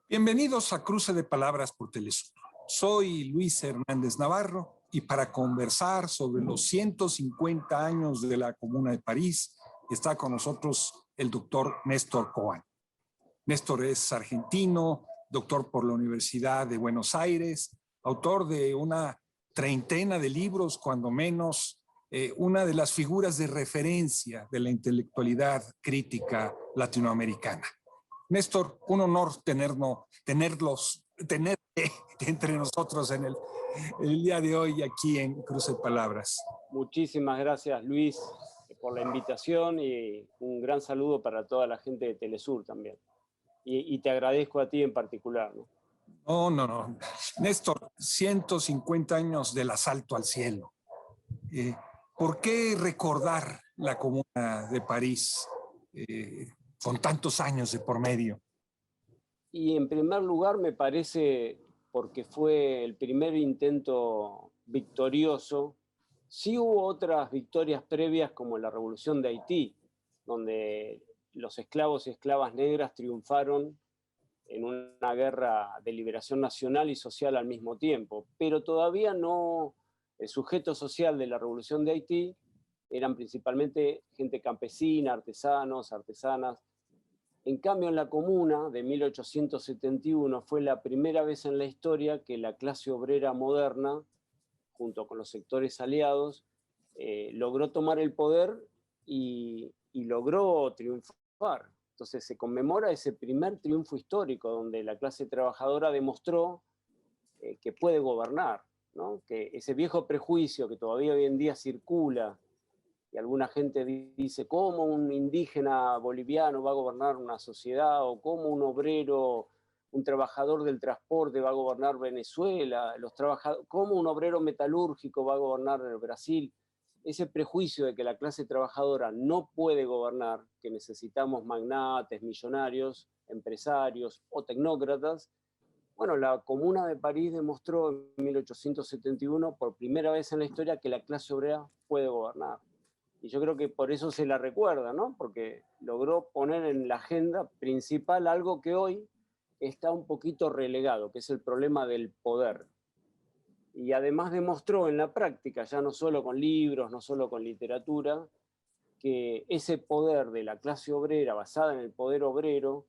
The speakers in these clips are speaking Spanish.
Bienvenidos a Cruce de Palabras por Telesur. Soy Luis Hernández Navarro y para conversar sobre los 150 años de la Comuna de París está con nosotros el doctor Néstor Coan. Néstor es argentino, doctor por la Universidad de Buenos Aires, autor de una treintena de libros, cuando menos, una de las figuras de referencia de la intelectualidad crítica latinoamericana. Néstor, un honor tener entre nosotros en el día de hoy aquí en Cruce de Palabras. Muchísimas gracias, Luis, por la invitación y un gran saludo para toda la gente de Telesur también. Y te agradezco a ti en particular, ¿no? No. Néstor, 150 años del asalto al cielo. ¿Por qué recordar la Comuna de París con tantos años de por medio? Y en primer lugar me parece porque fue el primer intento victorioso. Sí hubo otras victorias previas como la Revolución de Haití, donde los esclavos y esclavas negras triunfaron en una guerra de liberación nacional y social al mismo tiempo, pero todavía no, el sujeto social de la Revolución de Haití eran principalmente gente campesina, artesanos, artesanas. En cambio, en la Comuna de 1871 fue la primera vez en la historia que la clase obrera moderna, junto con los sectores aliados, logró tomar el poder y logró triunfar. Entonces se conmemora ese primer triunfo histórico donde la clase trabajadora demostró que puede gobernar, ¿no? Que ese viejo prejuicio que todavía hoy en día circula, y alguna gente dice, ¿cómo un indígena boliviano va a gobernar una sociedad? ¿O cómo un obrero, un trabajador del transporte va a gobernar Venezuela? ¿Cómo un obrero metalúrgico va a gobernar Brasil? Ese prejuicio de que la clase trabajadora no puede gobernar, que necesitamos magnates, millonarios, empresarios o tecnócratas, bueno, la Comuna de París demostró en 1871 por primera vez en la historia que la clase obrera puede gobernar. Y yo creo que por eso se la recuerda, ¿no? Porque logró poner en la agenda principal algo que hoy está un poquito relegado, que es el problema del poder. Y además demostró en la práctica, ya no solo con libros, no solo con literatura, que ese poder de la clase obrera, basada en el poder obrero,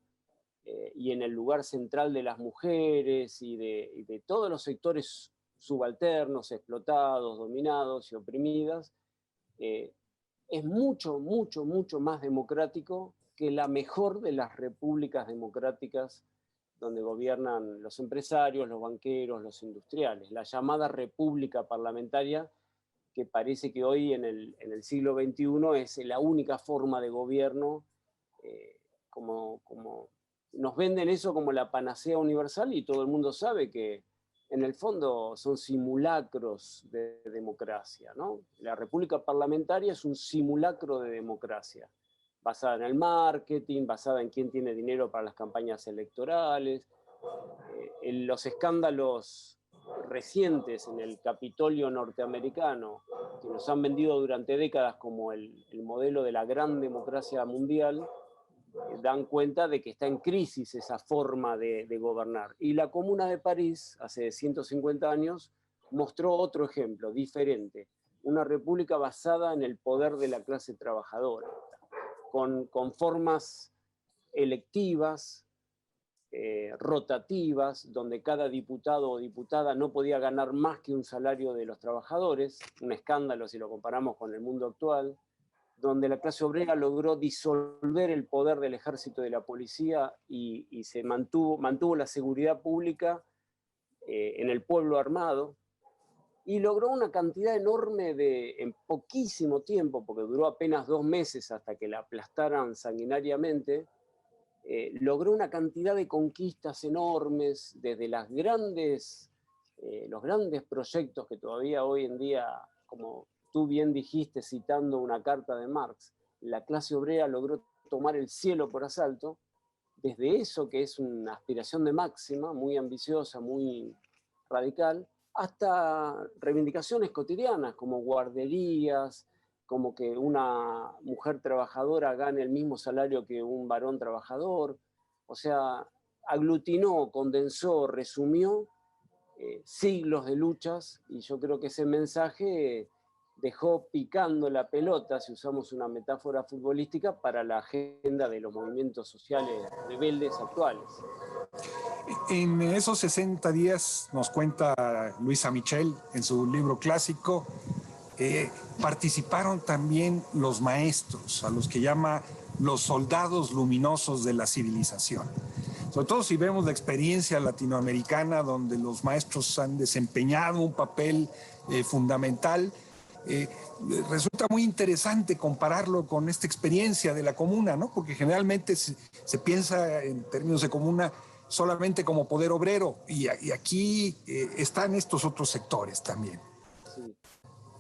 y en el lugar central de las mujeres y de todos los sectores subalternos, explotados, dominados y oprimidas, es mucho más democrático que la mejor de las repúblicas democráticas donde gobiernan los empresarios, los banqueros, los industriales. La llamada república parlamentaria, que parece que hoy en el siglo XXI es la única forma de gobierno, como nos venden eso como la panacea universal y todo el mundo sabe que en el fondo son simulacros de democracia, ¿no? La república parlamentaria es un simulacro de democracia, basada en el marketing, basada en quién tiene dinero para las campañas electorales, en los escándalos recientes en el Capitolio norteamericano, que nos han vendido durante décadas como el modelo de la gran democracia mundial, dan cuenta de que está en crisis esa forma de gobernar. Y la Comuna de París, hace 150 años, mostró otro ejemplo, diferente. Una república basada en el poder de la clase trabajadora, con formas electivas, rotativas, donde cada diputado o diputada no podía ganar más que un salario de los trabajadores, un escándalo si lo comparamos con el mundo actual, donde la clase obrera logró disolver el poder del ejército y de la policía y se mantuvo la seguridad pública en el pueblo armado, y logró una cantidad enorme en poquísimo tiempo, porque duró apenas 2 meses hasta que la aplastaran sanguinariamente, logró una cantidad de conquistas enormes, desde los grandes proyectos que todavía hoy en día, como tú bien dijiste citando una carta de Marx, la clase obrera logró tomar el cielo por asalto, desde eso que es una aspiración de máxima, muy ambiciosa, muy radical, hasta reivindicaciones cotidianas como guarderías, como que una mujer trabajadora gane el mismo salario que un varón trabajador. O sea, aglutinó, condensó, resumió siglos de luchas, y yo creo que ese mensaje dejó picando la pelota, si usamos una metáfora futbolística, para la agenda de los movimientos sociales rebeldes actuales. En esos 60 días, nos cuenta Luisa Michel en su libro clásico, participaron también los maestros, a los que llama los soldados luminosos de la civilización. Sobre todo si vemos la experiencia latinoamericana, donde los maestros han desempeñado un papel fundamental. Resulta muy interesante compararlo con esta experiencia de la comuna, ¿no? Porque generalmente se piensa en términos de comuna solamente como poder obrero, y aquí están estos otros sectores también. Sí.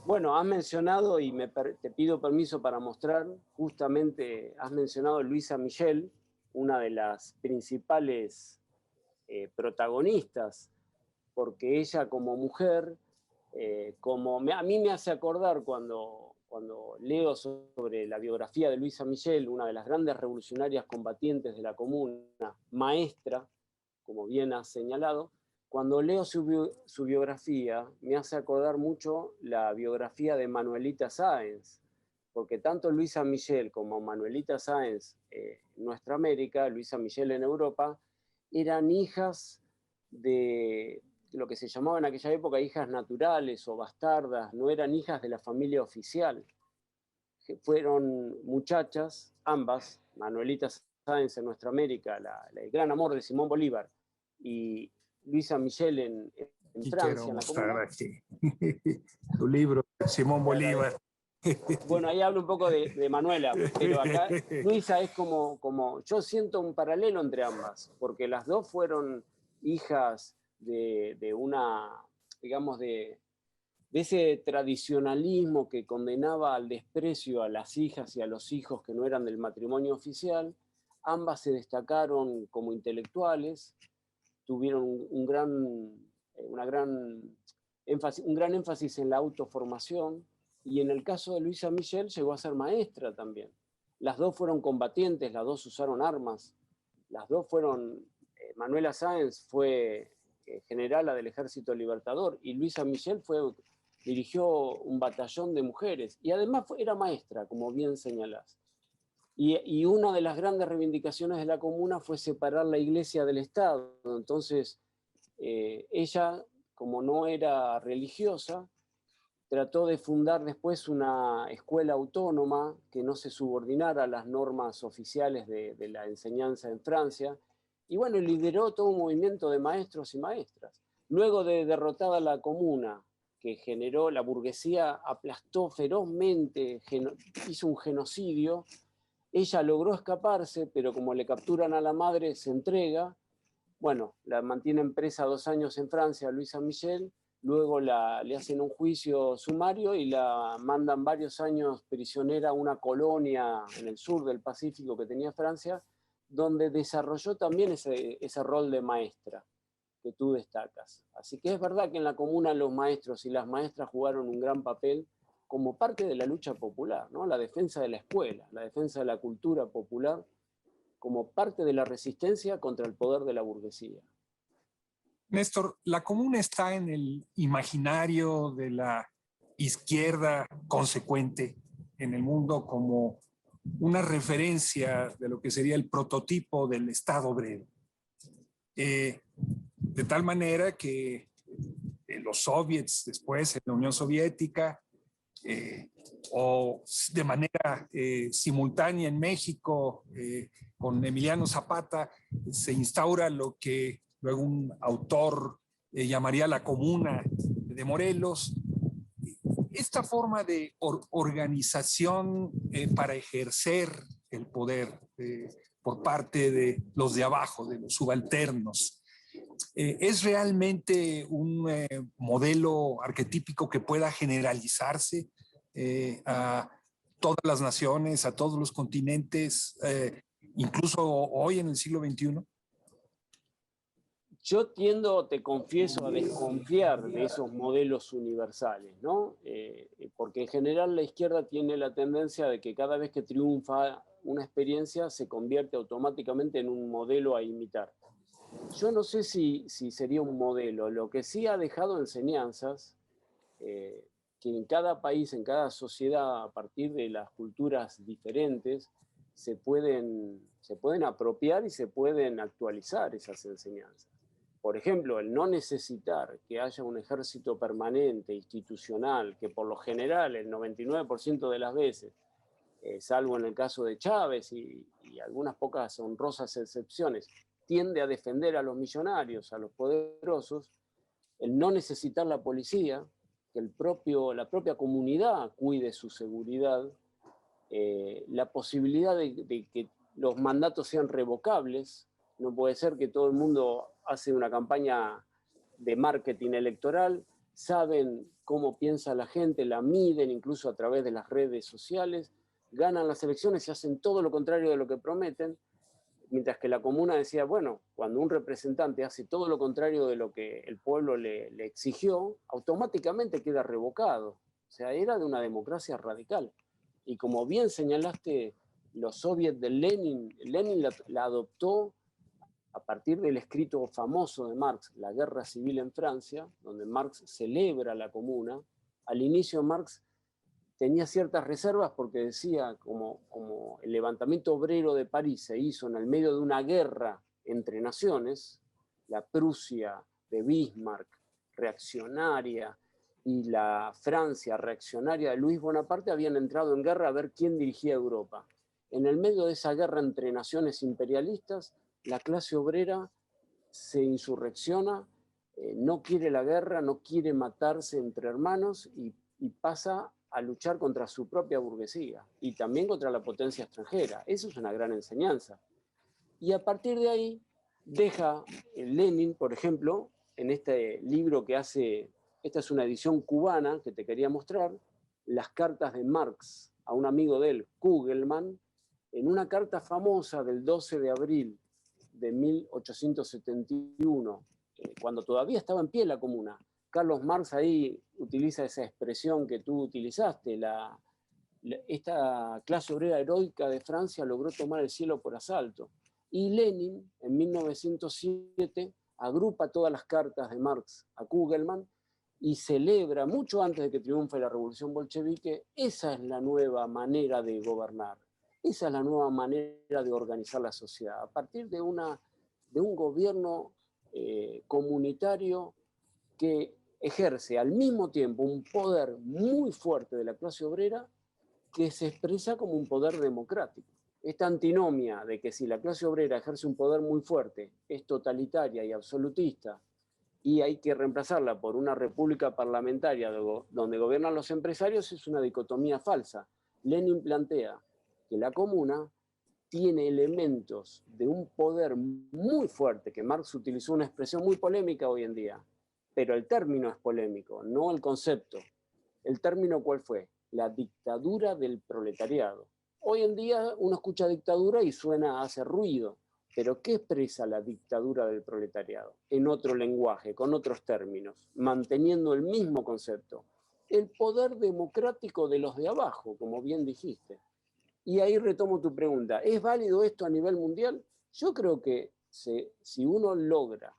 Bueno, has mencionado, y te pido permiso para mostrar, justamente has mencionado a Luisa Michel, una de las principales protagonistas, porque ella como mujer, a mí me hace acordar cuando leo sobre la biografía de Luisa Michel, una de las grandes revolucionarias combatientes de la comuna, maestra, como bien has señalado, cuando leo su biografía, me hace acordar mucho la biografía de Manuelita Sáenz, porque tanto Luisa Michel como Manuelita Sáenz en nuestra América, Luisa Michel en Europa, eran hijas de lo que se llamaba en aquella época hijas naturales o bastardas, no eran hijas de la familia oficial. Fueron muchachas, ambas, Manuelita Sáenz en nuestra América, el gran amor de Simón Bolívar, y Luisa Michel en Francia. Quiero mostrar aquí tu libro, Simón Bolívar. Bueno, ahí hablo un poco de Manuela, pero acá Luisa es como, yo siento un paralelo entre ambas, porque las dos fueron hijas de una, digamos, de ese tradicionalismo que condenaba al desprecio a las hijas y a los hijos que no eran del matrimonio oficial. Ambas se destacaron como intelectuales, tuvieron un gran énfasis en la autoformación, y en el caso de Luisa Michel llegó a ser maestra también. Las dos fueron combatientes, las dos usaron armas, las dos fueron, Manuela Sáenz fue generala del Ejército Libertador, y Luisa Michel dirigió un batallón de mujeres, y además era maestra, como bien señalás. Y una de las grandes reivindicaciones de la comuna fue separar la iglesia del Estado. Entonces, ella, como no era religiosa, trató de fundar después una escuela autónoma que no se subordinara a las normas oficiales de la enseñanza en Francia, y bueno, lideró todo un movimiento de maestros y maestras. Luego de derrotada la comuna, que generó la burguesía, aplastó ferozmente, hizo un genocidio, ella logró escaparse, pero como le capturan a la madre, se entrega. Bueno, la mantienen presa 2 años en Francia, Luisa Michel, luego le hacen un juicio sumario y la mandan varios años prisionera a una colonia en el sur del Pacífico que tenía Francia, donde desarrolló también ese rol de maestra que tú destacas. Así que es verdad que en la comuna los maestros y las maestras jugaron un gran papel como parte de la lucha popular, ¿no? La defensa de la escuela, la defensa de la cultura popular, como parte de la resistencia contra el poder de la burguesía. Néstor, la comuna está en el imaginario de la izquierda consecuente en el mundo como una referencia de lo que sería el prototipo del Estado obrero. De tal manera que los soviets, después en la Unión Soviética, o de manera simultánea en México, con Emiliano Zapata, se instaura lo que luego un autor llamaría la Comuna de Morelos. Esta forma de organización para ejercer el poder por parte de los de abajo, de los subalternos, ¿es realmente un modelo arquetípico que pueda generalizarse a todas las naciones, a todos los continentes, incluso hoy en el siglo XXI? Yo tiendo, te confieso, a desconfiar de esos modelos universales, ¿no? Porque en general la izquierda tiene la tendencia de que cada vez que triunfa una experiencia se convierte automáticamente en un modelo a imitar. Yo no sé si sería un modelo. Lo que sí ha dejado enseñanzas que en cada país, en cada sociedad, a partir de las culturas diferentes, se pueden apropiar y se pueden actualizar esas enseñanzas. Por ejemplo, el no necesitar que haya un ejército permanente, institucional, que por lo general, el 99% de las veces, salvo en el caso de Chávez y algunas pocas honrosas excepciones, tiende a defender a los millonarios, a los poderosos, el no necesitar la policía, que la propia comunidad cuide su seguridad, la posibilidad de que los mandatos sean revocables. No puede ser que todo el mundo hace una campaña de marketing electoral, saben cómo piensa la gente, la miden incluso a través de las redes sociales, ganan las elecciones y hacen todo lo contrario de lo que prometen, mientras que la comuna decía, bueno, cuando un representante hace todo lo contrario de lo que el pueblo le exigió, automáticamente queda revocado. O sea, era de una democracia radical. Y como bien señalaste, los soviets de Lenin la adoptó a partir del escrito famoso de Marx, La Guerra Civil en Francia, donde Marx celebra la comuna. Al inicio Marx tenía ciertas reservas porque decía, como el levantamiento obrero de París se hizo en el medio de una guerra entre naciones, la Prusia de Bismarck, reaccionaria, y la Francia reaccionaria de Luis Bonaparte habían entrado en guerra a ver quién dirigía Europa. En el medio de esa guerra entre naciones imperialistas, la clase obrera se insurrecciona, no quiere la guerra, no quiere matarse entre hermanos y pasa a luchar contra su propia burguesía y también contra la potencia extranjera. Eso es una gran enseñanza. Y a partir de ahí deja Lenin, por ejemplo, en este libro que hace, esta es una edición cubana que te quería mostrar, las cartas de Marx a un amigo de él, Kugelman, en una carta famosa del 12 de abril de 1871, cuando todavía estaba en pie la comuna. Carlos Marx ahí utiliza esa expresión que tú utilizaste, esta clase obrera heroica de Francia logró tomar el cielo por asalto. Y Lenin, en 1907, agrupa todas las cartas de Marx a Kugelman y celebra, mucho antes de que triunfe la revolución bolchevique, esa es la nueva manera de gobernar, esa es la nueva manera de organizar la sociedad, a partir de un gobierno comunitario que ejerce al mismo tiempo un poder muy fuerte de la clase obrera que se expresa como un poder democrático. Esta antinomia de que si la clase obrera ejerce un poder muy fuerte, es totalitaria y absolutista, y hay que reemplazarla por una república parlamentaria donde gobiernan los empresarios, es una dicotomía falsa. Lenin plantea que la comuna tiene elementos de un poder muy fuerte, que Marx utilizó una expresión muy polémica hoy en día, pero el término es polémico, no el concepto. ¿El término cuál fue? La dictadura del proletariado. Hoy en día uno escucha dictadura y suena, hace ruido, pero ¿qué expresa la dictadura del proletariado? En otro lenguaje, con otros términos, manteniendo el mismo concepto. El poder democrático de los de abajo, como bien dijiste. Y ahí retomo tu pregunta, ¿es válido esto a nivel mundial? Yo creo que si uno logra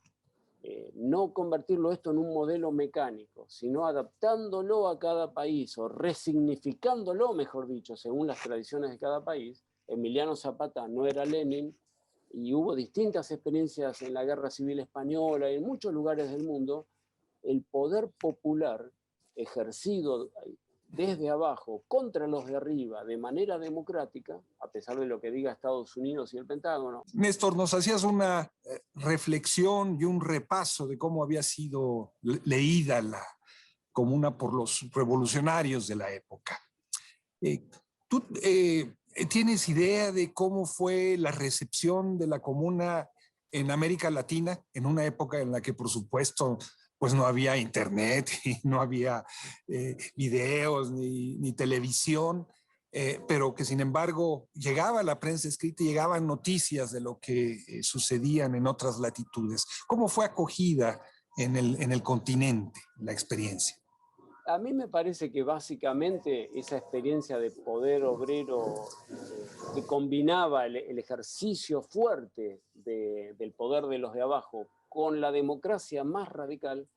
no convertirlo esto en un modelo mecánico, sino adaptándolo a cada país o resignificándolo, mejor dicho, según las tradiciones de cada país. Emiliano Zapata no era Lenin y hubo distintas experiencias en la Guerra Civil Española y en muchos lugares del mundo. El poder popular ejercido desde abajo contra los de arriba de manera democrática, a pesar de lo que diga Estados Unidos y el Pentágono. Néstor, nos hacías una reflexión y un repaso de cómo había sido leída la comuna por los revolucionarios de la época. ¿Tú tienes idea de cómo fue la recepción de la comuna en América Latina en una época en la que, por supuesto, pues no había internet y no había videos ni televisión, pero que sin embargo llegaba la prensa escrita y llegaban noticias de lo que sucedían en otras latitudes? ¿Cómo fue acogida en el continente la experiencia? A mí me parece que básicamente esa experiencia de poder obrero que combinaba el ejercicio fuerte del poder de los de abajo con la democracia más radical,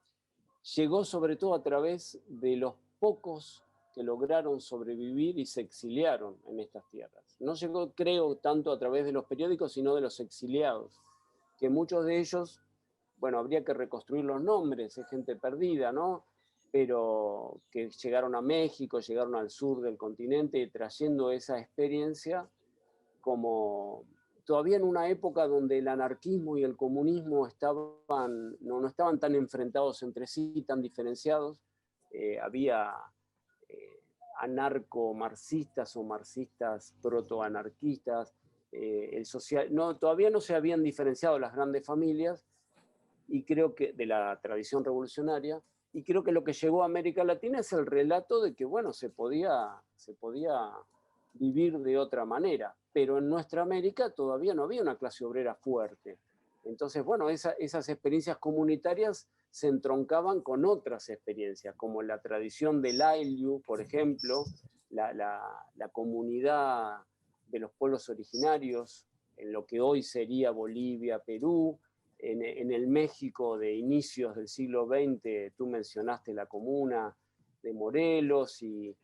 llegó sobre todo a través de los pocos que lograron sobrevivir y se exiliaron en estas tierras. No llegó, creo, tanto a través de los periódicos, sino de los exiliados, que muchos de ellos, bueno, habría que reconstruir los nombres, es gente perdida, ¿no? Pero que llegaron a México, llegaron al sur del continente, trayendo esa experiencia como todavía en una época donde el anarquismo y el comunismo no estaban tan enfrentados entre sí, tan diferenciados. Había anarco-marxistas o marxistas proto-anarquistas. Todavía no se habían diferenciado las grandes familias y creo que de la tradición revolucionaria, y creo que lo que llegó a América Latina es el relato de que, bueno, se podía vivir de otra manera, pero en nuestra América todavía no había una clase obrera fuerte. Entonces, bueno, esas experiencias comunitarias se entroncaban con otras experiencias, como la tradición del Ayllu, por ejemplo, la comunidad de los pueblos originarios, en lo que hoy sería Bolivia, Perú, en el México de inicios del siglo XX, tú mencionaste la comuna de Morelos, y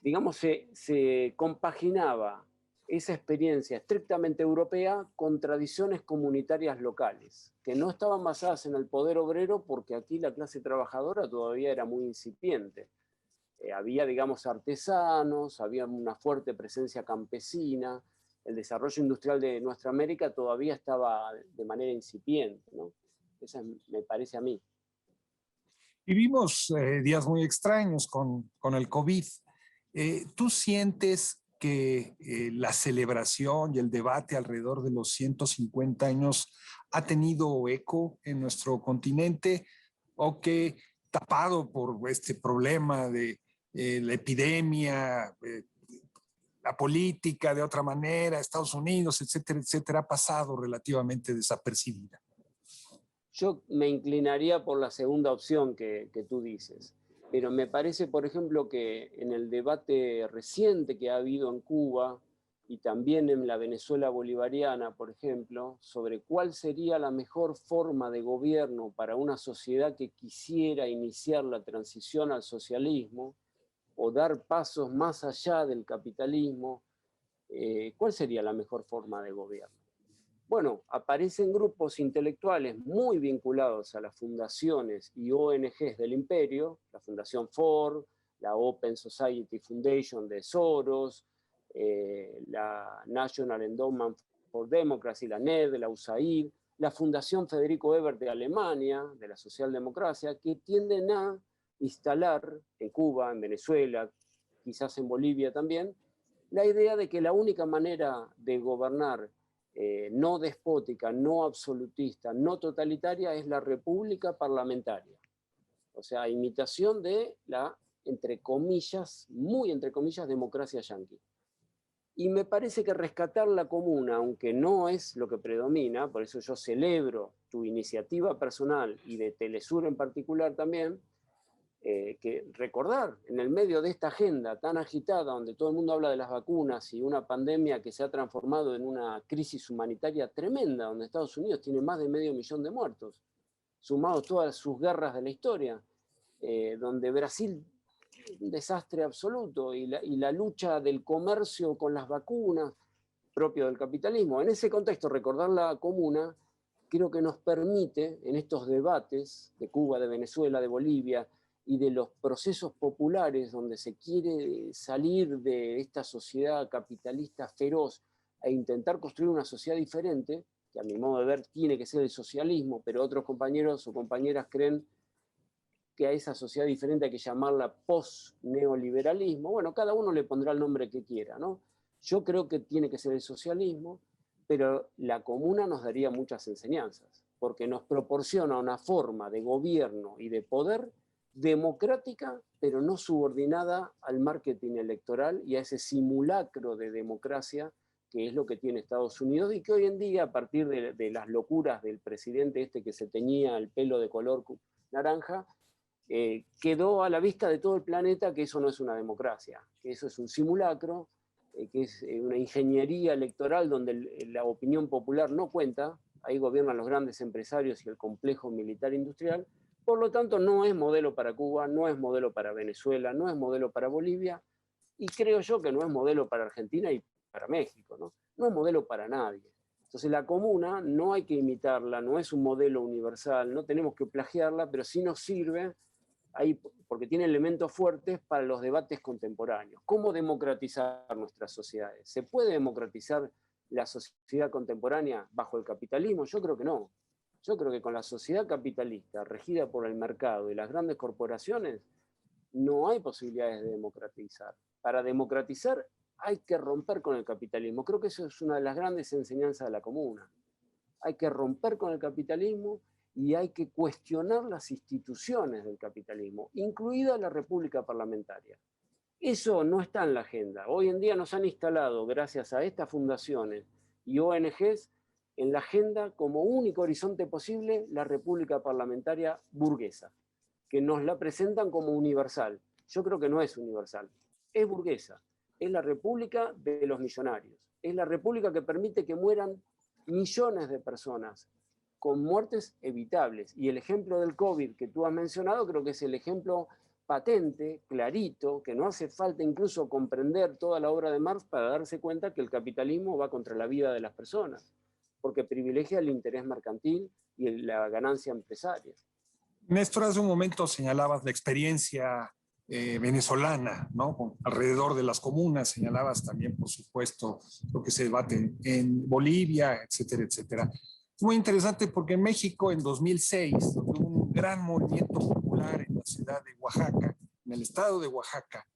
digamos se compaginaba esa experiencia estrictamente europea con tradiciones comunitarias locales, que no estaban basadas en el poder obrero porque aquí la clase trabajadora todavía era muy incipiente. Había, digamos, artesanos, había una fuerte presencia campesina, el desarrollo industrial de nuestra América todavía estaba de manera incipiente, ¿no? Esa me parece a mí. Vivimos días muy extraños con el COVID. ¿Tú sientes que la celebración y el debate alrededor de los 150 años ha tenido eco en nuestro continente, o que, tapado por este problema de la epidemia, la política de otra manera, Estados Unidos, etcétera, etcétera, ha pasado relativamente desapercibida? Yo me inclinaría por la segunda opción que tú dices, pero me parece, por ejemplo, que en el debate reciente que ha habido en Cuba y también en la Venezuela bolivariana, por ejemplo, sobre cuál sería la mejor forma de gobierno para una sociedad que quisiera iniciar la transición al socialismo o dar pasos más allá del capitalismo, ¿cuál sería la mejor forma de gobierno? Bueno, aparecen grupos intelectuales muy vinculados a las fundaciones y ONGs del imperio, la Fundación Ford, la Open Society Foundation de Soros, la National Endowment for Democracy, la NED, la USAID, la Fundación Federico Ebert de Alemania, de la socialdemocracia, que tienden a instalar en Cuba, en Venezuela, quizás en Bolivia también, la idea de que la única manera de gobernar no despótica, no absolutista, no totalitaria, es la república parlamentaria. O sea, imitación de la, entre comillas, muy entre comillas, democracia yanqui. Y me parece que rescatar la comuna, aunque no es lo que predomina, por eso yo celebro tu iniciativa personal y de Telesur en particular también, que recordar en el medio de esta agenda tan agitada, donde todo el mundo habla de las vacunas y una pandemia que se ha transformado en una crisis humanitaria tremenda, donde Estados Unidos tiene más de 500.000 de muertos, sumados todas sus guerras de la historia, donde Brasil, un desastre absoluto, y la lucha del comercio con las vacunas, propio del capitalismo. En ese contexto, recordar la comuna creo que nos permite, en estos debates de Cuba, de Venezuela, de Bolivia, y de los procesos populares donde se quiere salir de esta sociedad capitalista feroz e intentar construir una sociedad diferente, que a mi modo de ver tiene que ser el socialismo, pero otros compañeros o compañeras creen que a esa sociedad diferente hay que llamarla post-neoliberalismo. Bueno, cada uno le pondrá el nombre que quiera, ¿no? Yo creo que tiene que ser el socialismo, pero la comuna nos daría muchas enseñanzas, porque nos proporciona una forma de gobierno y de poder democrática, pero no subordinada al marketing electoral y a ese simulacro de democracia que es lo que tiene Estados Unidos y que hoy en día, a partir de las locuras del presidente este que se teñía el pelo de color naranja, quedó a la vista de todo el planeta que eso no es una democracia, que eso es un simulacro, que es una ingeniería electoral donde la opinión popular no cuenta, ahí gobiernan los grandes empresarios y el complejo militar industrial. Por lo tanto, no es modelo para Cuba, no es modelo para Venezuela, no es modelo para Bolivia, y creo yo que no es modelo para Argentina y para México, ¿no? No es modelo para nadie. Entonces la comuna no hay que imitarla, no es un modelo universal, no tenemos que plagiarla, pero sí nos sirve ahí, porque tiene elementos fuertes para los debates contemporáneos. ¿Cómo democratizar nuestras sociedades? ¿Se puede democratizar la sociedad contemporánea bajo el capitalismo? Yo creo que no. Yo creo que con la sociedad capitalista regida por el mercado y las grandes corporaciones no hay posibilidades de democratizar. Para democratizar hay que romper con el capitalismo. Creo que eso es una de las grandes enseñanzas de la comuna. Hay que romper con el capitalismo y hay que cuestionar las instituciones del capitalismo, incluida la república parlamentaria. Eso no está en la agenda. Hoy en día nos han instalado, gracias a estas fundaciones y ONGs, en la agenda como único horizonte posible la república parlamentaria burguesa, que nos la presentan como universal. Yo creo que no es universal, es burguesa. Es la república de los millonarios. Es la república que permite que mueran millones de personas con muertes evitables. Y el ejemplo del COVID que tú has mencionado creo que es el ejemplo patente, clarito, que no hace falta incluso comprender toda la obra de Marx para darse cuenta que el capitalismo va contra la vida de las personas, porque privilegia el interés mercantil y la ganancia empresaria. Néstor, hace un momento señalabas la experiencia venezolana, ¿no? Alrededor de las comunas, señalabas también, por supuesto, lo que se debate en Bolivia, etcétera, etcétera. Es muy interesante porque en México, en 2006, hubo un gran movimiento popular en la ciudad de Oaxaca, en el estado de Oaxaca,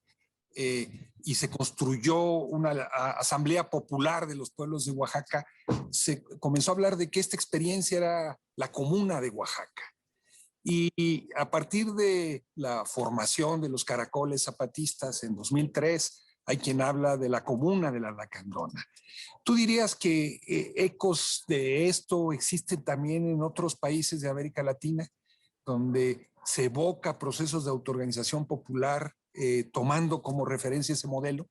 y se construyó una asamblea popular de los pueblos de Oaxaca. Se comenzó a hablar de que esta experiencia era la comuna de Oaxaca. Y a partir de la formación de los caracoles zapatistas en 2003, hay quien habla de la comuna de la Lacandona. ¿Tú dirías que ecos de esto existen también en otros países de América Latina, donde se evoca procesos de autoorganización popular tomando como referencia ese modelo?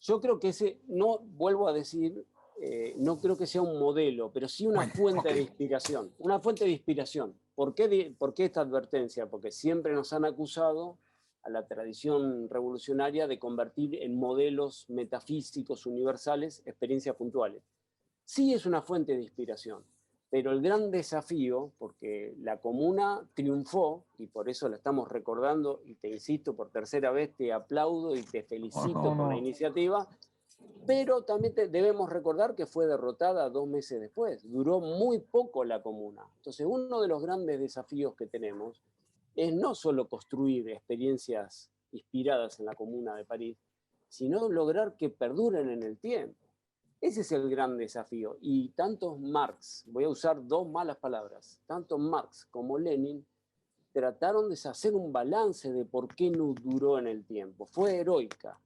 Yo creo que ese, no vuelvo a decir, no creo que sea un modelo, pero sí una fuente de inspiración. Una fuente de inspiración. ¿Por qué esta advertencia? Porque siempre nos han acusado a la tradición revolucionaria de convertir en modelos metafísicos universales experiencias puntuales. Sí es una fuente de inspiración, pero el gran desafío, porque la comuna triunfó, y por eso la estamos recordando, y te insisto por tercera vez, te aplaudo y te felicito por la iniciativa, pero también debemos recordar que fue derrotada 2 meses después. Duró muy poco la comuna. Entonces, uno de los grandes desafíos que tenemos es no solo construir experiencias inspiradas en la Comuna de París, sino lograr que perduren en el tiempo. Ese es el gran desafío. Y tanto Marx, voy a usar 2 malas palabras, tanto Marx como Lenin trataron de hacer un balance de por qué no duró en el tiempo. Fue heroica,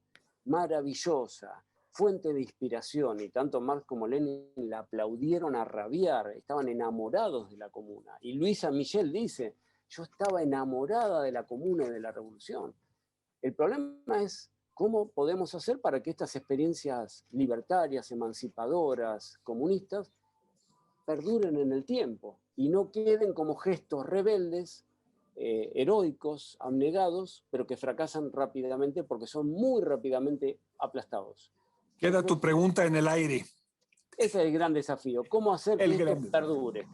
maravillosa, fuente de inspiración, y tanto Marx como Lenin la aplaudieron a rabiar, estaban enamorados de la comuna. Y Luisa Michel dice, yo estaba enamorada de la comuna y de la revolución. El problema es cómo podemos hacer para que estas experiencias libertarias, emancipadoras, comunistas, perduren en el tiempo y no queden como gestos rebeldes, heroicos, abnegados, pero que fracasan rápidamente porque son muy rápidamente aplastados. Queda tu pregunta en el aire. Ese es el gran desafío. ¿Cómo hacer que esto perdure?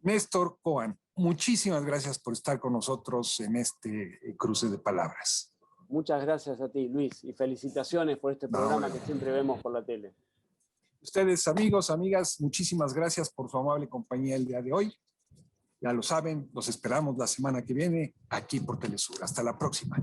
Néstor Coan, muchísimas gracias por estar con nosotros en este cruce de palabras. Muchas gracias a ti, Luis, y felicitaciones por este programa que siempre vemos por la tele. Ustedes, amigos, amigas, muchísimas gracias por su amable compañía el día de hoy. Ya lo saben, los esperamos la semana que viene aquí por Telesur. Hasta la próxima.